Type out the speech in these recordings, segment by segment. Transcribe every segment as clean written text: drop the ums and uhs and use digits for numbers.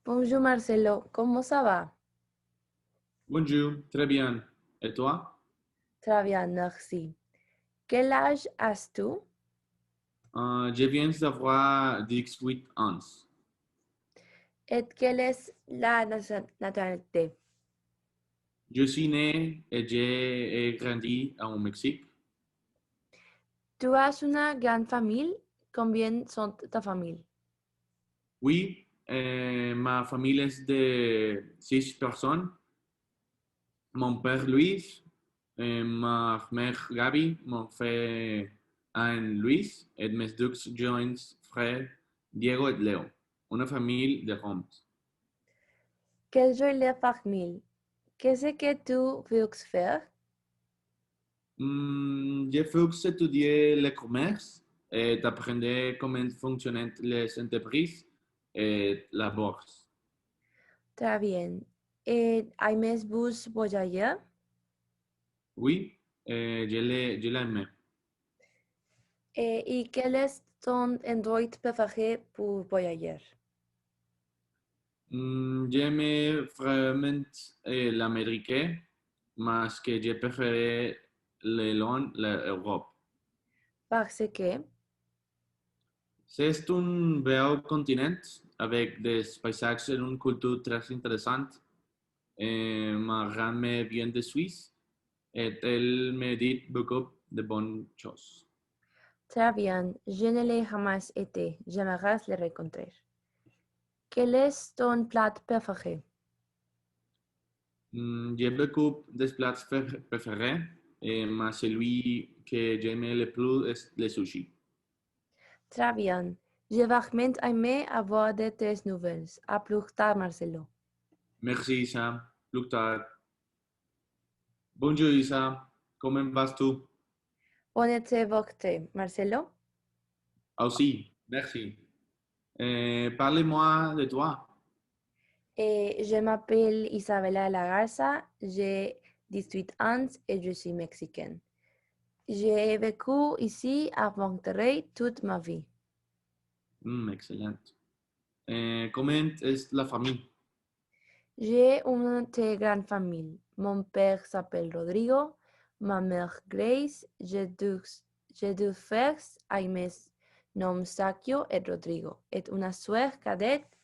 Bonjour Marcelo, ¿cómo ça va? Bonjour, très bien. Et toi? Très bien, merci. Quel âge as-tu? Je viens d'avoir 18 ans. Et quelle est la nationalité? Je suis né et j'ai grandi au Mexique. ¿Tú has una gran familia? Combien sont ta familia? Oui, ma famille est de 6 personnes. Mon père Luis, ma mère Gaby, mon frère Anne Luis et mes deux jeunes frères Diego et Leo. Une famille de Rome. Quelle jolie famille. Qu'est-ce que tu veux faire? J'ai fait étudier le commerce et d'apprendre comment fonctionnent les entreprises et la bourse. Très bien. Et aimes vous voyager? Oui, je l'aime. ¿Y quel est ton endroit préféré pour voyager? J'aime vraiment l'Amérique, mais que je préfère l'Europe. Parce que, C'est un beau continent avec des paysages et une culture très intéressante. Ma grand-mère vient de Suisse et elle me dit beaucoup de bonnes choses. très bien, je ne l'ai jamais été. J'aimerais le rencontrer. Quel est ton plat préféré? J'ai beaucoup de plats préférés, mais celui que j'aime le plus est le sushi. Très bien. Je vraiment aimé avoir de tes nouvelles. À plus tard, Marcelo. Merci, Isa. Plus tard. Bonjour, Isa. Comment vas-tu? Bonne vôtre, Marcelo. Aussi, merci. Parlez-moi de toi. Je m'appelle Isabella Lagarza, j'ai 18 ans et je suis mexicaine. J'ai vécu ici à Monterrey toute ma vie. Excellent. Comment est la famille? J'ai une très grande famille. Mon père s'appelle Rodrigo, ma mère Grace, j'ai deux frères, Jaime nom Sakio et Rodrigo, et une sœur cadette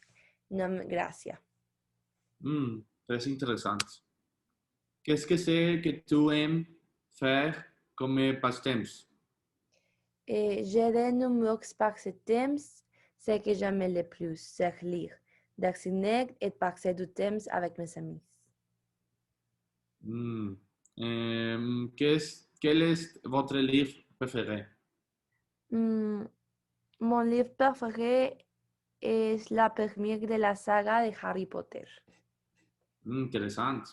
nom Gracia. Très intéressant. Qu'est-ce que c'est que tu aimes faire comme passe-temps? J'ai de nombreux passatemps, ce que j'aime le plus, c'est lire, dessiner et passer du temps avec mes amis. Hmm. Quel est votre livre préféré? Hmm, mon livre préféré est la première de la saga de Harry Potter. Intéressant.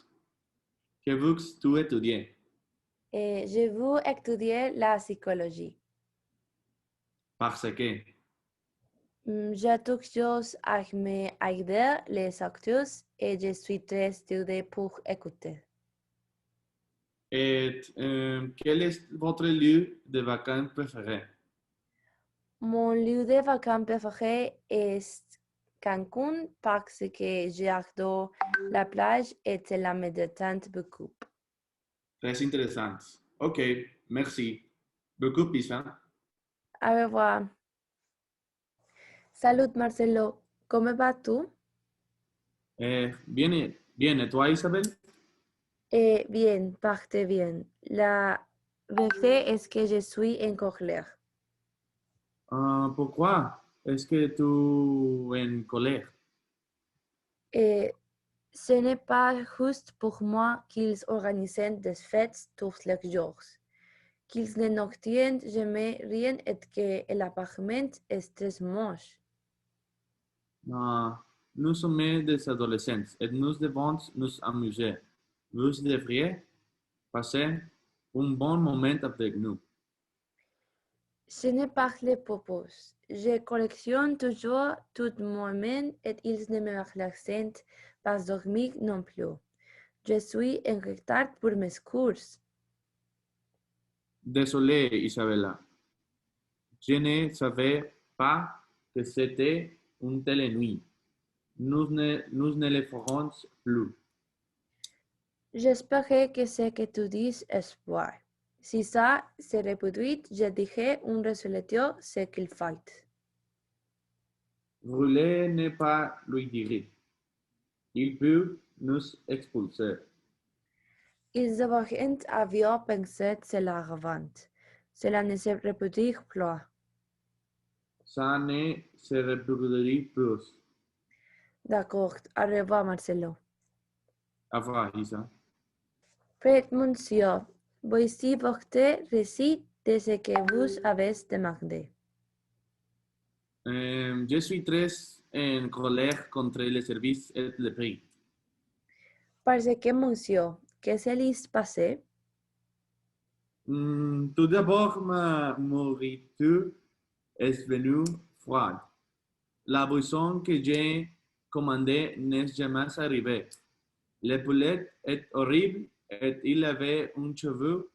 Que veux-tu étudier? Je veux étudier la psychologie. Parce que. J'ai toujours aimé aider les acteurs et je suis très studée pour écouter. Et quel est votre lieu de vacances préféré? Mon lieu de vacances préféré est Cancun parce que j'adore la plage et cela me détend beaucoup. Très intéressant. Ok, merci. Beaucoup, Pisa. Au revoir. Salut Marcelo, ¿cómo vas tú? Bien, bien. ¿Y tú, Isabel? Bien, parte bien. La verdad es que je suis en colère. Pourquoi est-ce que tu es en colère? Et ce n'est pas juste pour moi qu'ils organisent des fêtes tous les jours, qu'ils ne n'obtiennent jamais rien et que l'appartement est très moche. Ah, nous sommes des adolescents et nous devons nous amuser. Vous devriez passer un bon moment avec nous. Ce n'est pas le propos. Je collectionne toujours tout moi-même et ils ne me relaxent pas dormir non plus. Je suis en retard pour mes cours. Désolé, Isabella. Je ne savais pas que c'était une telle nuit. nous ne le ferons plus. J'espérais que ce que tu dis est vrai. Si ça se reproduit, je dirai une résolution ce qu'il fait. Brûler n'est pas lui dire. Il peut nous expulser. Ils devraient avoir pensé cela avant. Cela ne se reproduit plus. Ça ne se reproduira plus. D'accord, au revoir Marcelo. Au revoir, Isa. Prête monsieur, voici votre récit de ce que vous avez demandé. Je suis très en colère contre les services et le prix. Parce que monsieur, que s'est passé? Tout d'abord, ma nourriture est venue froide. La boisson que j'ai commandée n'est jamais arrivée. Le poulet est horrible et il avait un cheveu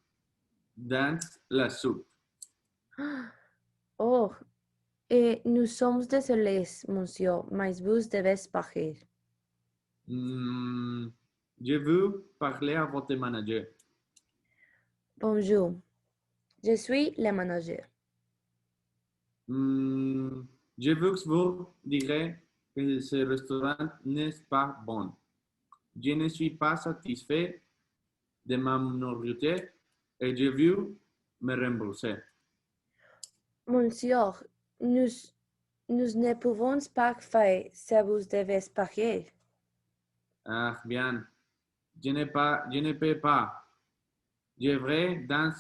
dans la soupe. Oh, et nous sommes désolés, monsieur, mais vous devez payer. Je veux parler à votre manager. Bonjour, je suis le manager. Je veux vous dire que ce restaurant n'est pas bon. Je ne suis pas satisfait de ma nourriture et je veux me rembourser. Monsieur, nous, nous ne pouvons pas faire ce vous devez payer. Ah, bien. Je ne peux pas. Je vais dans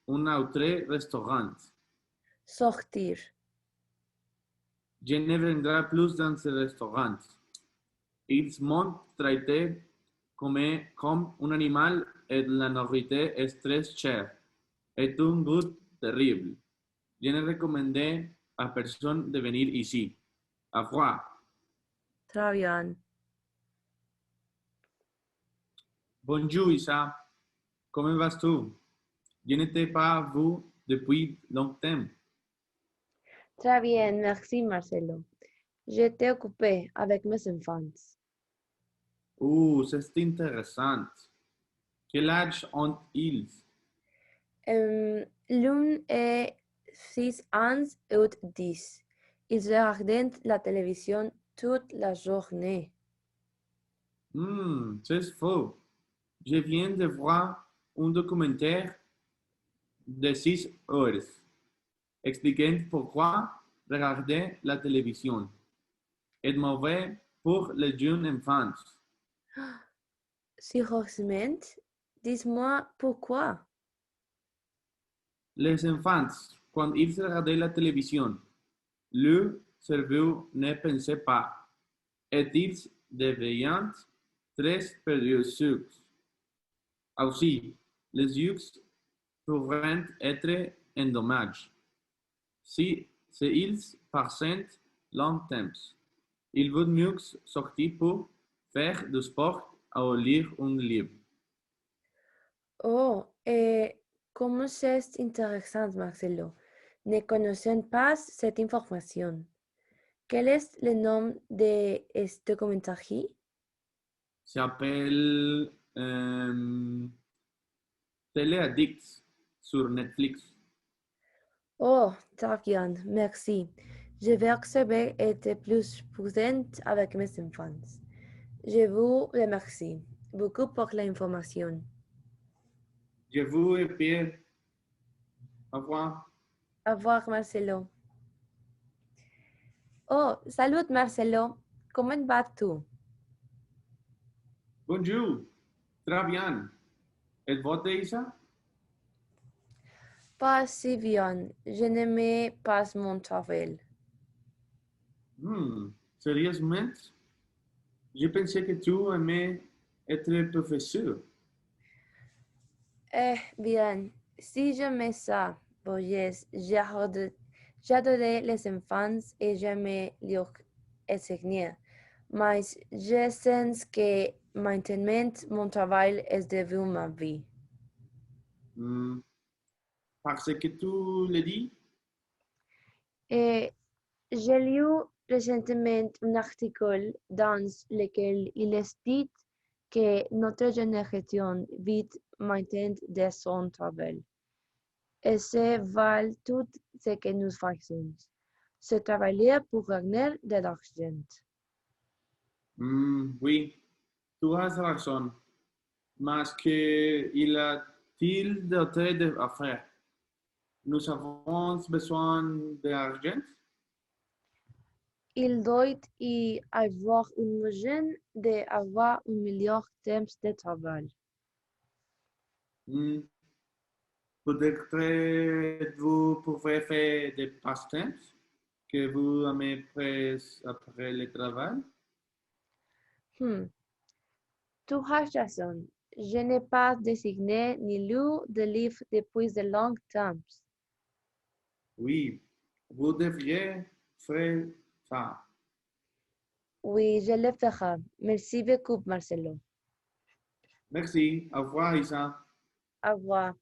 un autre restaurant. Sortir. Je ne vendrai plus dans ce restaurant. Ils m'ont traité comme un animal et la nourriture est très chère. C'est un goût terrible. Je ne recommande à personne de venir ici. Au revoir. Très bien. Bonjour Isa. Comment vas-tu? Je ne t'ai pas vu depuis longtemps. Très bien, merci Marcelo. J'étais occupé avec mes enfants. C'est intéressant. Quel âge ont-ils? L'un est 6 ans et l'autre 10. Ils regardent la télévision toute la journée. C'est faux. Je viens de voir un documentaire de 6 heures expliquant pourquoi regarder la télévision est mauvais pour les jeunes enfants. Sérieusement, dis-moi pourquoi. Les enfants, quand ils regardaient la télévision, leur cerveau ne pensait pas et ils devenaient très perdus. Aussi, les yeux pourraient être endommagés. Si ils passent longtemps, il vaut mieux sortir pour faire du sport ou lire un livre. Oh, comment c'est intéressant, Marcelo. Ne connaissant pas cette information. Quel est le nom de ce documentaire? S'appelle Téléaddict sur Netflix. Oh, très bien, merci. Je vais observer et être plus prudente avec mes enfants. Je vous remercie beaucoup pour l'information. Je vous et Pierre. Au revoir. Au revoir, Marcelo. Oh, salut, Marcelo. Comment vas-tu? Bonjour. Très bien. Et votre Isa? Pas si bien. Je n'aimais pas mon travail. Sérieusement? Je pensais que tu aimais être professeur. Bien, si j'aimais ça, voyez, j'adorais les enfants et j'aimais leur enseigner. Mais je sens que maintenant mon travail est devenu ma vie. Hmm, Parce que tu le dis? Et j'ai lu récemment un article dans lequel il est dit que notre génération vit maintenant de son travail. Et c'est valent tout ce que nous faisons. Se travailler pour gagner de l'argent. Oui, tu as razón. Más que il a-t-il d'autres affaires? Nous avons besoin d'argent? Il doit y avoir un moyen d'avoir un meilleur temps de travail. Hmm, Peut-être vous pouvez faire des passe-temps que vous aimez faire après le travail? Hmm. Tu as raison. Je n'ai pas désigné ni lu de livre depuis de longs temps. Oui, vous devriez faire ça. Oui, je le ferai. Merci beaucoup, Marcelo. Merci. Au revoir, Isa. Au revoir.